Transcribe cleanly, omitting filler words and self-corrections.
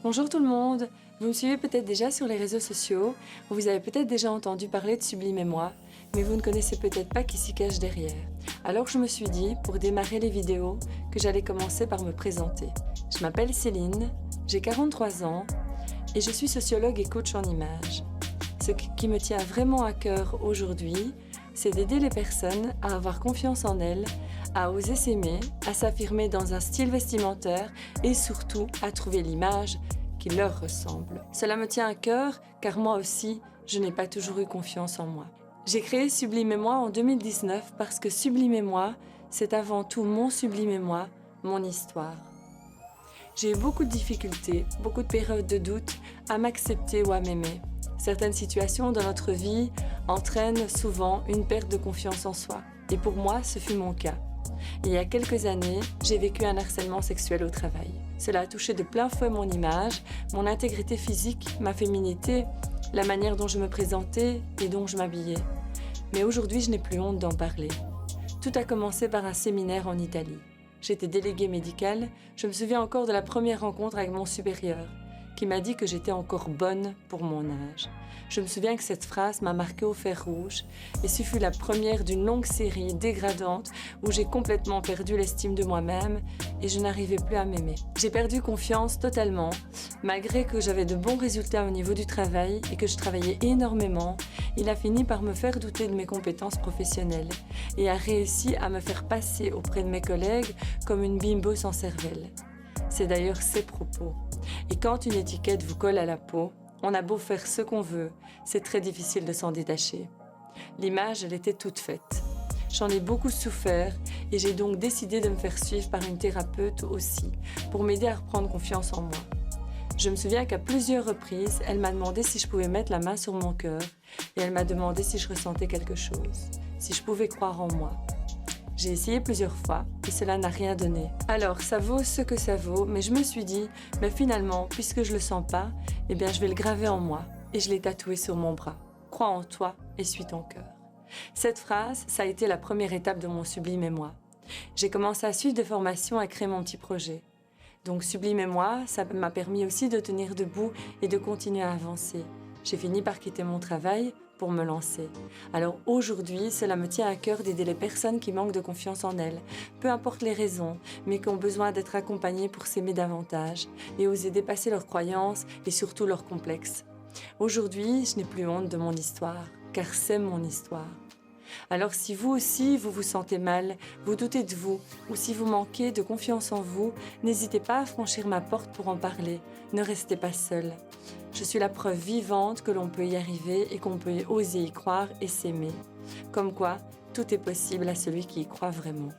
Bonjour tout le monde, vous me suivez peut-être déjà sur les réseaux sociaux, ou vous avez peut-être déjà entendu parler de Sublimer Moi, mais vous ne connaissez peut-être pas qui s'y cache derrière. Alors je me suis dit, pour démarrer les vidéos, que j'allais commencer par me présenter. Je m'appelle Céline, j'ai 43 ans, et je suis sociologue et coach en images. Ce qui me tient vraiment à cœur aujourd'hui, c'est d'aider les personnes à avoir confiance en elles, à oser s'aimer, à s'affirmer dans un style vestimentaire et surtout à trouver l'image qui leur ressemble. Cela me tient à cœur car moi aussi, je n'ai pas toujours eu confiance en moi. J'ai créé Sublimer Moi en 2019 parce que Sublimer Moi, c'est avant tout mon Sublimer Moi, mon histoire. J'ai eu beaucoup de difficultés, beaucoup de périodes de doute à m'accepter ou à m'aimer. Certaines situations dans notre vie entraînent souvent une perte de confiance en soi. Et pour moi, ce fut mon cas. Il y a quelques années, j'ai vécu un harcèlement sexuel au travail. Cela a touché de plein fouet mon image, mon intégrité physique, ma féminité, la manière dont je me présentais et dont je m'habillais. Mais aujourd'hui, je n'ai plus honte d'en parler. Tout a commencé par un séminaire en Italie. J'étais déléguée médicale, je me souviens encore de la première rencontre avec mon supérieur, qui m'a dit que j'étais encore bonne pour mon âge. Je me souviens que cette phrase m'a marquée au fer rouge et ce fut la première d'une longue série dégradante où j'ai complètement perdu l'estime de moi-même et je n'arrivais plus à m'aimer. J'ai perdu confiance totalement, malgré que j'avais de bons résultats au niveau du travail et que je travaillais énormément. Il a fini par me faire douter de mes compétences professionnelles et a réussi à me faire passer auprès de mes collègues comme une bimbo sans cervelle. C'est d'ailleurs ses propos. Et quand une étiquette vous colle à la peau, on a beau faire ce qu'on veut, c'est très difficile de s'en détacher. L'image, elle était toute faite. J'en ai beaucoup souffert et j'ai donc décidé de me faire suivre par une thérapeute aussi, pour m'aider à reprendre confiance en moi. Je me souviens qu'à plusieurs reprises, elle m'a demandé si je pouvais mettre la main sur mon cœur et elle m'a demandé si je ressentais quelque chose, si je pouvais croire en moi. J'ai essayé plusieurs fois et cela n'a rien donné. Alors ça vaut ce que ça vaut, mais je me suis dit, mais finalement, puisque je le sens pas, eh bien je vais le graver en moi et je l'ai tatoué sur mon bras. Crois en toi et suis ton cœur. Cette phrase, ça a été la première étape de mon Sublimer Moi. J'ai commencé à suivre des formations, à créer mon petit projet. Donc Sublimer Moi, ça m'a permis aussi de tenir debout et de continuer à avancer. J'ai fini par quitter mon travail pour me lancer. Alors aujourd'hui, cela me tient à cœur d'aider les personnes qui manquent de confiance en elles, peu importe les raisons, mais qui ont besoin d'être accompagnées pour s'aimer davantage et oser dépasser leurs croyances et surtout leurs complexes. Aujourd'hui, je n'ai plus honte de mon histoire, car c'est mon histoire. Alors si vous aussi, vous vous sentez mal, vous doutez de vous, ou si vous manquez de confiance en vous, n'hésitez pas à franchir ma porte pour en parler. Ne restez pas seul. Je suis la preuve vivante que l'on peut y arriver et qu'on peut oser y croire et s'aimer. Comme quoi, tout est possible à celui qui y croit vraiment.